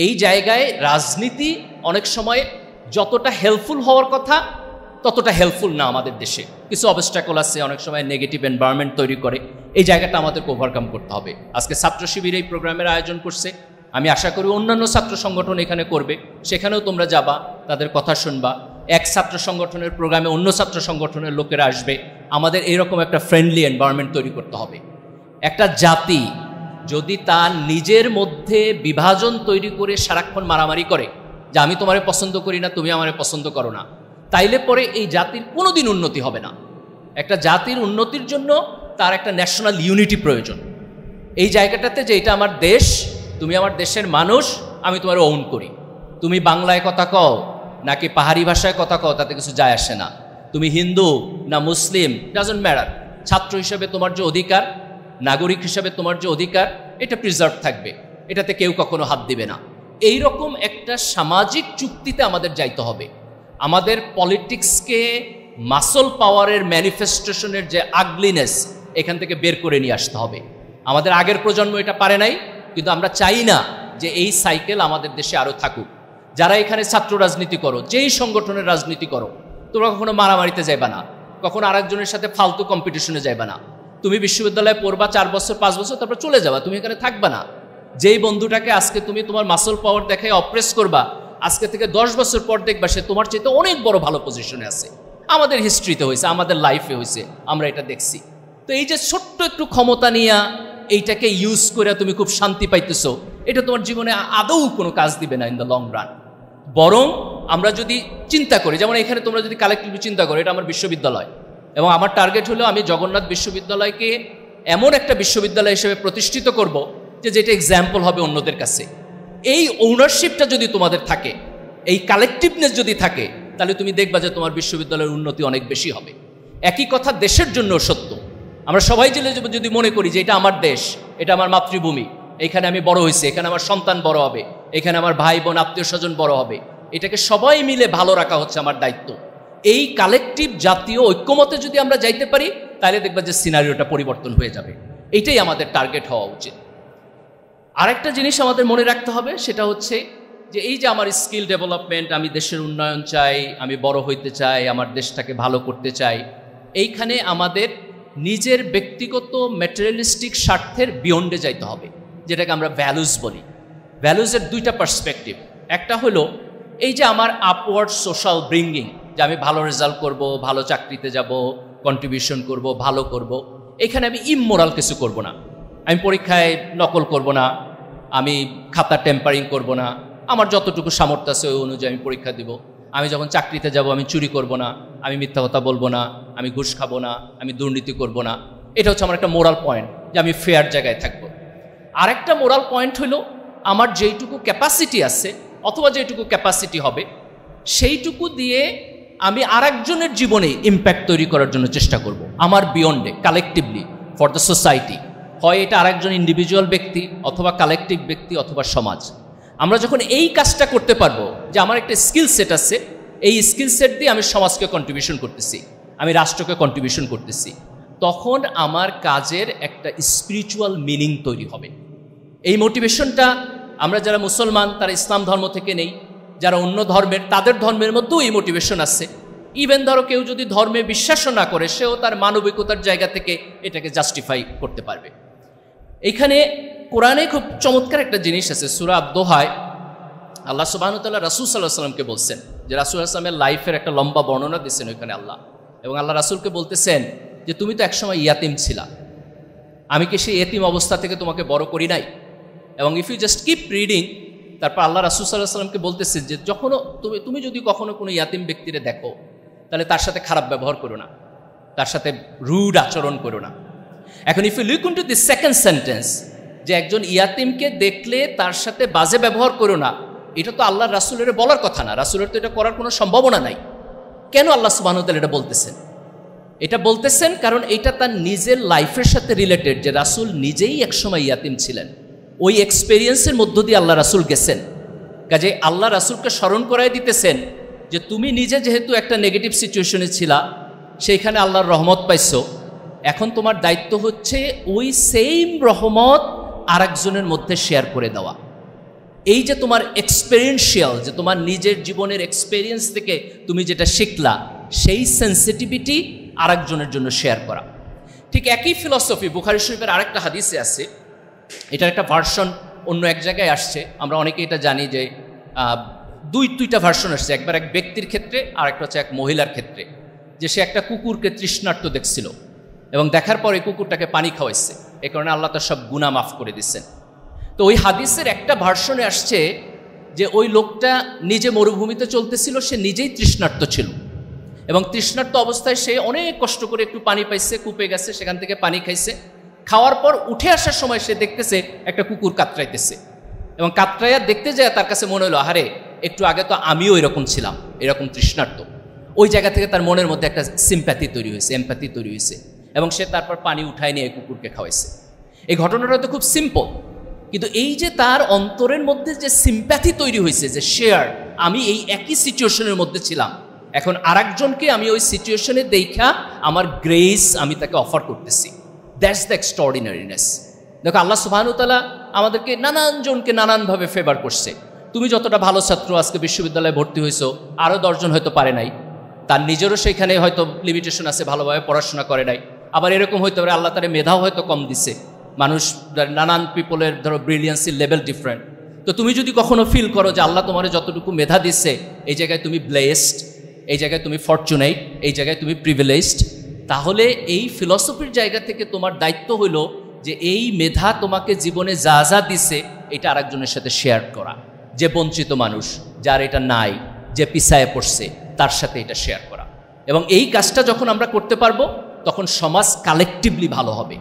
এই জায়গায় রাজনীতি অনেক সময় যতটা হেল্পফুল হওয়ার কথা ততটা হেল্পফুল না। আমাদের দেশে কিছু অবস্ট্যাকল আছে, অনেক সময় নেগেটিভ এনভায়রনমেন্ট তৈরি করে। এই জায়গাটা আমাদেরকে ওভারকাম করতে হবে। আজকে ছাত্র শিবির এই প্রোগ্রামের আয়োজন করছে, আমি আশা করি অন্যান্য ছাত্র সংগঠন এখানে করবে, সেখানেও তোমরা যাবা, তাদের কথা শুনবা। এক ছাত্র সংগঠনের প্রোগ্রামে অন্য ছাত্র সংগঠনের লোকেরা আসবে। আমাদের এরকম একটা ফ্রেন্ডলি এনভায়রনমেন্ট তৈরি করতে হবে। একটা জাতি যদি তার নিজের মধ্যে বিভাজন তৈরি করে সারাক্ষণ মারামারি করে যে আমি তোমারে পছন্দ করি না, তুমি আমারে পছন্দ করো না, তাইলে পরে এই জাতির কোনোদিন উন্নতি হবে না। একটা জাতির উন্নতির জন্য তার একটা ন্যাশনাল ইউনিটি প্রয়োজন। এই জায়গাটাতে যে এটা আমার দেশ, তুমি আমার দেশের মানুষ, আমি তোমার ওন করি। তুমি বাংলায় কথা কও নাকি পাহাড়ি ভাষায় কথা কও তাতে কিছু যায় আসে না। তুমি হিন্দু না মুসলিম, ডাজন্ট ম্যাটার। ছাত্র হিসেবে তোমার যে অধিকার, নাগরিক হিসেবে তোমার যে অধিকার, এটা প্রিজার্ভ থাকবে, এটাতে কেউ কখনো হাত দিবে না। এই রকম একটা সামাজিক চুক্তিতে আমাদের যাইতে হবে। আমাদের পলিটিক্সকে মাসল পাওয়ারের ম্যানিফেস্টেশনের যে আগলিনেস, এখান থেকে বের করে নিয়ে আসতে হবে। আমাদের আগের প্রজন্ম এটা পারে নাই, কিন্তু আমরা চাই না যে এই সাইকেল আমাদের দেশে আরও থাকুক। যারা এখানে ছাত্র রাজনীতি করো, যেই সংগঠনের রাজনীতি করো, তোমরা কখনো মারামারিতে যাইবা না, কখনো আরেকজনের সাথে ফালতু কম্পিটিশনে যাইবা না। তুমি বিশ্ববিদ্যালয়ে পড়বা 4 বছর 5 বছর, তারপর চলে যাবা, তুমি এখানে থাকবা না। যেই বন্ধুটাকে আজকে তুমি তোমার মাসল পাওয়ার দেখায় অপ্রেস করবা, আজকে থেকে 10 বছর পর দেখবা সে তোমার চাইতে অনেক বড় ভালো পজিশনে আছে। আমাদের হিস্ট্রিতে হয়েছে, আমাদের লাইফে হয়েছে, আমরা এটা দেখছি। তো এই যে ছোট্ট একটু ক্ষমতা নিয়ে এইটাকে ইউজ করে তুমি খুব শান্তি পাইতেছো, এটা তোমার জীবনে আদৌ কোনো কাজ দিবে না ইন দ্য লং রান। বরং আমরা যদি চিন্তা করি, যেমন এখানে তোমরা যদি কালেক্টিভলি চিন্তা করো, এটা আমার বিশ্ববিদ্যালয় এবং আমার টার্গেট হলো আমি জগন্নাথ বিশ্ববিদ্যালয়কে এমন একটা বিশ্ববিদ্যালয় হিসেবে প্রতিষ্ঠিত করব যে যেটা এক্সাম্পল হবে অন্যদের কাছে। এই ওনারশিপটা যদি তোমাদের থাকে, এই কালেক্টিভনেস যদি থাকে, তাহলে তুমি দেখবা যে তোমার বিশ্ববিদ্যালয়ের উন্নতি অনেক বেশি হবে। একই কথা দেশের জন্য সত্য। আমরা সবাই যদি মনে করি যে এটা আমার দেশ, এটা আমার মাতৃভূমি, এখানে আমি বড় হয়েছি, এখানে আমার সন্তান বড় হবে, এখানে আমার ভাই বোন আত্মীয় স্বজন বড় হবে, এটাকে সবাই মিলে ভালো রাখা হচ্ছে আমার দায়িত্ব। এই কালেকটিভ জাতীয় ঐক্যমতে যদি আমরা যাইতে পারি, তাহলে দেখবা যে সিনারিওটা পরিবর্তন হয়ে যাবে। এইটাই আমাদের টার্গেট হওয়া উচিত। আরেকটা জিনিস আমাদের মনে রাখতে হবে, সেটা হচ্ছে যে এই যে আমার স্কিল ডেভেলপমেন্ট, আমি দেশের উন্নয়ন চাই, আমি বড় হইতে চাই, আমার দেশটাকে ভালো করতে চাই, এইখানে আমাদের নিজের ব্যক্তিগত ম্যাটেরিয়ালিস্টিক স্বার্থের বিয়ন্ডে যাইতে হবে, যেটাকে আমরা ভ্যালুজ বলি। ভ্যালুজের দুইটা পার্সপেক্টিভ। একটা হলো এই যে আমার আপওয়ার্ড সোশ্যাল ব্রিঙ্গিং, যে আমি ভালো রেজাল্ট করব, ভালো চাকরিতে যাব, কন্ট্রিবিউশন করব, ভালো করব। এখানে আমি ইমোরাল কিছু করব না। আমি পরীক্ষায় নকল করব না, আমি খাতা টেম্পারিং করব না, আমার যতটুকু সামর্থ্য আছে ওই অনুযায়ী আমি পরীক্ষা দিব। আমি যখন চাকরিতে যাব আমি চুরি করব না, আমি মিথ্যা কথা বলবো না, আমি ঘুষ খাবো না, আমি দুর্নীতি করব না। এটা হচ্ছে আমার একটা মোরাল পয়েন্ট, যে আমি ফেয়ার জায়গায় থাকব। আরেকটা মোরাল পয়েন্ট হলো আমার যেইটুকু ক্যাপাসিটি আছে অথবা যেইটুকু ক্যাপাসিটি হবে, সেইটুকু দিয়ে আমি আরেকজনের জীবনে ইম্প্যাক্ট তৈরি করার জন্য চেষ্টা করব, আমার বিয়ন্ডে, কালেকটিভলি ফর দ্য সোসাইটি। হয় এটা আরেকজন ইন্ডিভিজুয়াল ব্যক্তি অথবা কালেকটিভ ব্যক্তি অথবা সমাজ। আমরা যখন এই কাজটা করতে পারবো, যে আমার একটা স্কিল সেট আছে, এই স্কিল সেট দিয়ে আমি সমাজকে কন্ট্রিবিউশন করতেছি, আমি রাষ্ট্রকে কন্ট্রিবিউশন করতেছি, তখন আমার কাজের একটা স্পিরিচুয়াল মিনিং তৈরি হবে। এই মোটিভেশনটা আমরা যারা মুসলমান তারা ইসলাম ধর্ম থেকে নেই, যারা অন্য ধর্মের তাদের ধর্মের মধ্যেও এই মোটিভেশন আছে। ইভেন ধরো কেউ যদি ধর্মে বিশ্বাসও না করে, সেও তার মানবিকতার জায়গা থেকে এটাকে জাস্টিফাই করতে পারবে। এখানে কোরআনে খুব চমৎকার একটা জিনিস আছে। সূরা আদ-দোহায় আল্লাহ সুবহানাহু ওয়া তাআলা রাসূল সাল্লাল্লাহু আলাইহি ওয়াসাল্লামকে বলছেন, যে রাসূল সাল্লাল্লাহু আলাইহি ওয়াসাল্লামের লাইফের একটা লম্বা বর্ণনা দিচ্ছেন ওইখানে আল্লাহ, এবং আল্লাহ রাসূলকে বলতেছেন যে তুমি তো একসময় ইয়াতিম ছিলা, আমি কি সেই ইয়াতিম অবস্থা থেকে তোমাকে বড় করি নাই? এবং if you just keep reading, তারপর আল্লাহ রাসূল সাল্লাল্লাহু আলাইহি ওয়াসাল্লামকে বলতেছেন যে যখন তুমি যদি কখনো কোনো ইয়াতিম ব্যক্তিরে দেখো, তাহলে তার সাথে খারাপ ব্যবহার করো না, তার সাথে রুড আচরণ করো না। এখন if you look into the second sentence, যে একজন ইয়াতিমকে দেখলে তার সাথে বাজে ব্যবহার করো না, এটা তো আল্লাহ রাসূলের বলার কথা না, রাসূলের তো এটা করার কোনো সম্ভাবনা নাই। কেন আল্লাহ সুবহানাহু ওয়া তাআলা এটা বলতেছেন? এটা বলতেছেন কারণ এটা তার নিজের লাইফের সাথে রিলেটেড, যে রাসূল নিজেই একসময় ইয়াতিম ছিলেন, ওই এক্সপেরিয়েন্সের মধ্য দিয়ে আল্লাহ রাসূল গেছেন। কাজে আল্লাহ রাসূলকে স্মরণ করাই দিতেছেন যে তুমি নিজে যেহেতু একটা নেগেটিভ সিচুয়েশনে ছিলা, সেইখানে আল্লাহর রহমত পাইছো, এখন তোমার দায়িত্ব হচ্ছে ওই সেম রহমত আরেকজনের মধ্যে শেয়ার করে দেওয়া। এই যে তোমার এক্সপেরিয়েন্সিয়াল, যে তোমার নিজের জীবনের এক্সপেরিয়েন্স থেকে তুমি যেটা শিখলা, সেই সেন্সিটিভিটি আরেকজনের জন্য শেয়ার করা। ঠিক একই ফিলসফি বুখারী শরীফের আরেকটা হাদিসে আছে, এটার একটা ভার্সন অন্য এক জায়গায় আসছে, আমরা অনেকে এটা জানি যে দুইটা ভার্সন আসছে, একবার এক ব্যক্তির ক্ষেত্রে আর একটা হচ্ছে এক মহিলার ক্ষেত্রে, যে সে একটা কুকুরকে তৃষ্ণার্ত দেখছিল এবং দেখার পরে কুকুরটাকে পানি খাওয়াইছে, এই কারণে আল্লাহ তার সব গুনাহ মাফ করে দিচ্ছেন। তো ওই হাদিসের একটা ভার্সনে আসছে যে ওই লোকটা নিজে মরুভূমিতে চলতেছিল, সে নিজেই তৃষ্ণার্ত ছিল এবং তৃষ্ণার্ত অবস্থায় সে অনেক কষ্ট করে একটু পানি পাইছে, কূপে গেছে, সেখান থেকে পানি খাইছে। খাওয়ার পর উঠে আসার সময় সে দেখতেছে একটা কুকুর কাতরাইতেছে এবং কাতরাইয়া দেখতে যায় তার কাছে মনে হলো, আরে একটু আগে তো আমিও এরকম ছিলাম, এরকম তৃষ্ণার্ত। ওই জায়গা থেকে তার মনের মধ্যে একটা সিম্প্যাথি তৈরি হয়েছে, এমপ্যাথি তৈরি হয়েছে এবং সে তারপর পানি উঠায় নিয়ে কুকুরকে খাওয়াইছে। এই ঘটনাটা তো খুব সিম্পল, কিন্তু এই যে তার অন্তরের মধ্যে যে সিম্প্যাথি তৈরি হয়েছে, যে শেয়ার, আমি এই একই সিচুয়েশনের মধ্যে ছিলাম, এখন আরেকজনকে আমি ওই সিচুয়েশনে দেখা আমার গ্রেস আমি তাকে অফার করতেছি, দ্যাটস দ্য এক্সট্রাঅর্ডিনারিনেস। দেখো আল্লাহ সুবহানাহু ওয়া তাআলা আমাদেরকে নানানজনকে নানানভাবে ফেভার করছে। তুমি যতটা ভালো ছাত্র, আজকে বিশ্ববিদ্যালয়ে ভর্তি হয়েছো, আরও 10 জন হয়তো পারে নাই, তার নিজেরও সেইখানে হয়তো লিমিটেশন আছে, ভালোভাবে পড়াশোনা করে নাই। আবার এরকম হইতে পারে আল্লাহ তার মেধাও হয়তো কম দিছে, মানুষ নানান পিপলের ধরো ব্রিলিয়ান্সির লেভেল ডিফারেন্ট। তো তুমি যদি কখনো ফিল করো যে আল্লাহ তোমার যতটুকু মেধা দিচ্ছে, এই জায়গায় তুমি ব্লেসড, এই জায়গায় তুমি ফরচুনেট, এই জায়গায় তুমি প্রিভিলেজড, তাহলে এই ফিলসফির জায়গা থেকে তোমার দায়িত্ব হলো যে এই মেধা তোমাকে জীবনে যা যা দিছে এটা আরেকজনের সাথে শেয়ার করা। যে বঞ্চিত মানুষ, যার এটা নাই, যে পিছায় পড়ছে, তার সাথে এটা শেয়ার করা। এবং এই কাজটা যখন আমরা করতে পারবো, তখন সমাজ কালেকটিভলি ভালো হবে,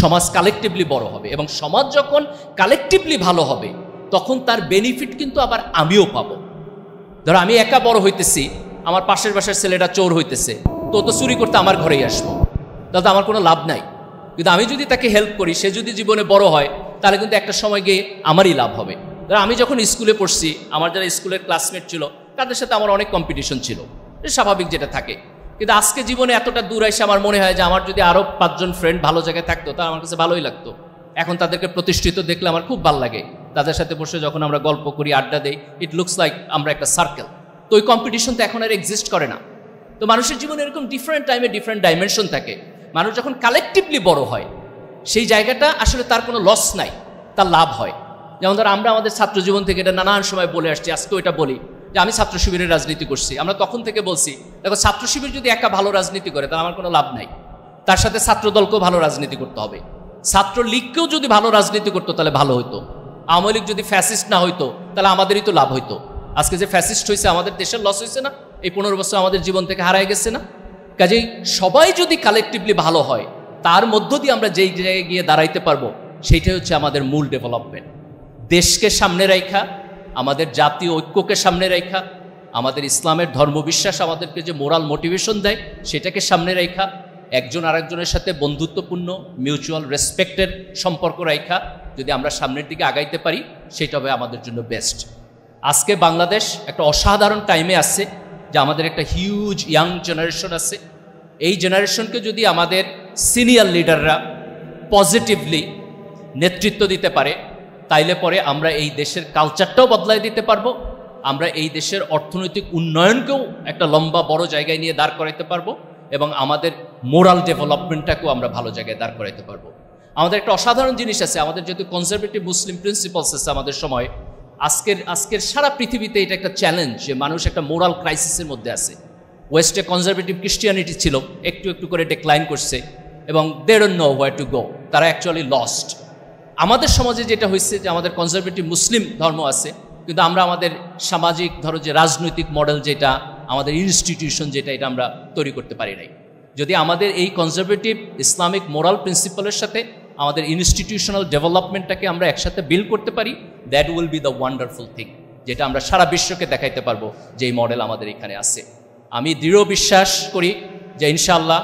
সমাজ কালেকটিভলি বড় হবে। এবং সমাজ যখন কালেকটিভলি ভালো হবে, তখন তার বেনিফিট কিন্তু আবার আমিও পাবো। ধরো আমি একা বড় হইতেছি, আমার পাশের বাসার ছেলেটা চোর হইতেছে, তো চুরি করতে আমার ঘরেই আসবো, তাহলে তো আমার কোনো লাভ নাই। কিন্তু আমি যদি তাকে হেল্প করি, সে যদি জীবনে বড় হয়, তাহলে কিন্তু একটা সময় গিয়ে আমারই লাভ হবে। ধরো আমি যখন স্কুলে পড়ছি, আমার যারা স্কুলের ক্লাসমেট ছিল, তাদের সাথে আমার অনেক কম্পিটিশন ছিল, স্বাভাবিক যেটা থাকে। কিন্তু আজকে জীবনে এতটা দূর এসে আমার মনে হয় যে আমার যদি আরও 5 জন ফ্রেন্ড ভালো জায়গায় থাকতো, তা আমার কাছে ভালোই লাগতো। এখন তাদেরকে প্রতিষ্ঠিত দেখলে আমার খুব ভালো লাগে, তাদের সাথে বসে যখন আমরা গল্প করি, আড্ডা দেই, ইট লুকস লাইক আমরা একটা সার্কেল। তো ওই কম্পিটিশন তো এখন আর এক্সিস্ট করে না। তো মানুষের জীবনে এরকম ডিফারেন্ট টাইমে ডিফারেন্ট ডাইমেনশন থাকে। মানুষ যখন কালেকটিভলি বড় হয়, সেই জায়গাটা আসলে তার কোনো লস নাই, তার লাভ হয়। যেমন ধর আমরা আমাদের ছাত্র জীবন থেকে এটা নানান সময় বলে আসছি, আজকেও এটা বলি যে আমি ছাত্র শিবিরের রাজনীতি করছি। আমরা তখন থেকে বলছি, দেখো ছাত্র শিবির যদি একা ভালো রাজনীতি করে, তাহলে আমার কোনো লাভ নাই, তার সাথে ছাত্র দলকেও ভালো রাজনীতি করতে হবে। ছাত্র লীগকেও যদি ভালো রাজনীতি করতো তাহলে ভালো হতো। আওয়ামী লীগ যদি ফ্যাসিস্ট না হইতো, তাহলে আমাদেরই তো লাভ হইতো। আজকে যে ফ্যাসিস্ট হয়েছে, আমাদের দেশের লস হয়েছে না? এই 15 বছর আমাদের জীবন থেকে হারায় গেছে না? কাজেই সবাই যদি কালেকটিভলি ভালো হয়, তার মধ্য দিয়ে আমরা যেই জায়গায় গিয়ে দাঁড়াইতে পারবো, সেইটাই হচ্ছে আমাদের মূল ডেভেলপমেন্ট। দেশকে সামনে রাখা, আমাদের জাতীয় ঐক্যকে সামনে রাখা, আমাদের ইসলামের ধর্মবিশ্বাস আমাদেরকে যে মোরাল মোটিভেশন দেয়, সেটাকে সামনে রাখা, একজন আরেকজনের সাথে বন্ধুত্বপূর্ণ মিউচুয়াল রেসপেক্টের সম্পর্ক রাখা, যদি আমরা সামনের দিকে আগাইতে পারি, সেটা হবে আমাদের জন্য বেস্ট। আজকে বাংলাদেশ একটা অসাধারণ টাইমে আছে, যে আমাদের একটা হিউজ ইয়াং জেনারেশন আছে। এই জেনারেশনকে যদি আমাদের সিনিয়র লিডাররা পজিটিভলি নেতৃত্ব দিতে পারে, তাইলে পরে আমরা এই দেশের কালচারটাও বদলাই দিতে পারবো, আমরা এই দেশের অর্থনৈতিক উন্নয়নকেও একটা লম্বা বড় জায়গায় নিয়ে দাঁড় করাইতে পারবো, এবং আমাদের মোরাল ডেভেলপমেন্টটাকেও আমরা ভালো জায়গায় দাঁড় করাইতে পারবো। আমাদের একটা অসাধারণ জিনিস আছে, আমাদের যেহেতু কনজারভেটিভ মুসলিম প্রিন্সিপালস আছে আমাদের সময়, আজকের সারা পৃথিবীতে এটা একটা চ্যালেঞ্জ যে মানুষ একটা মোরাল ক্রাইসিসের মধ্যে আছে। ওয়েস্টে কনজারভেটিভ ক্রিশ্চিয়ানিটি ছিল, একটু একটু করে ডিক্লাইন করছে এবং they don't know where to go, তারা অ্যাকচুয়ালি লস্ট। আমাদের সমাজে যেটা হয়েছে যে আমাদের কনজারভেটিভ মুসলিম ধর্ম আছে, কিন্তু আমরা আমাদের সামাজিক ধরো যে রাজনৈতিক মডেল যেটা, আমাদের ইনস্টিটিউশন যেটা, এটা আমরা তৈরি করতে পারি নাই। যদি আমাদের এই কনজারভেটিভ ইসলামিক মোরাল প্রিন্সিপালের সাথে আমাদের ইনস্টিটিউশনাল ডেভেলপমেন্টটাকে আমরা একসাথে বিল্ড করতে পারি, that will be the wonderful thing, যেটা আমরা সারা বিশ্বকে দেখাইতে পারবো যে এই মডেল আমাদের এখানে আছে। আমি দৃঢ় বিশ্বাস করি যে ইনশাআল্লাহ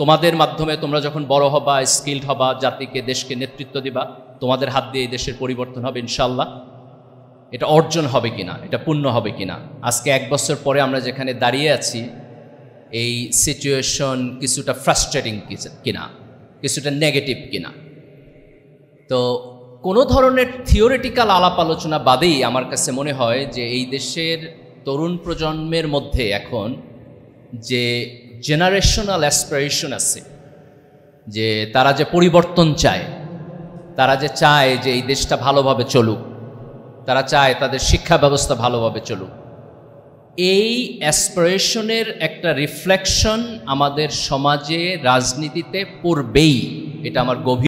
তোমাদের মাধ্যমে তোমরা যখন বড় হবা, স্কিলড হবা, জাতিকে দেশকে নেতৃত্ব দিবা, তোমাদের হাত দিয়ে এই দেশের পরিবর্তন হবে ইনশাআল্লাহ। এটা অর্জন হবে কিনা, এটা পূর্ণ হবে কিনা, আজকে 1 বছর পরে আমরা যেখানে দাঁড়িয়ে আছি, এই সিচুয়েশন কিছুটা ফ্রাস্ট্রেটিং কিনা, কিছুটা নেগেটিভ কিনা। তো কোনো ধরনের থিওরিটিক্যাল আলাপ আলোচনা বাদেই আমার কাছে মনে হয় যে এই দেশের তরুণ প্রজন্মের মধ্যে এখন যে জেনারেশনাল অ্যাসপিরেশন আছে, যে তারা যে পরিবর্তন চায়, তারা যে চায় যে এই দেশটা ভালোভাবে চলুক, তারা চায় তাদের শিক্ষা ব্যবস্থা ভালোভাবে চলুক, এই অ্যাসপিরেশনের একটা রিফ্লেকশন আমাদের সমাজে রাজনীতিতে পড়বেই, এটা আমার গভীর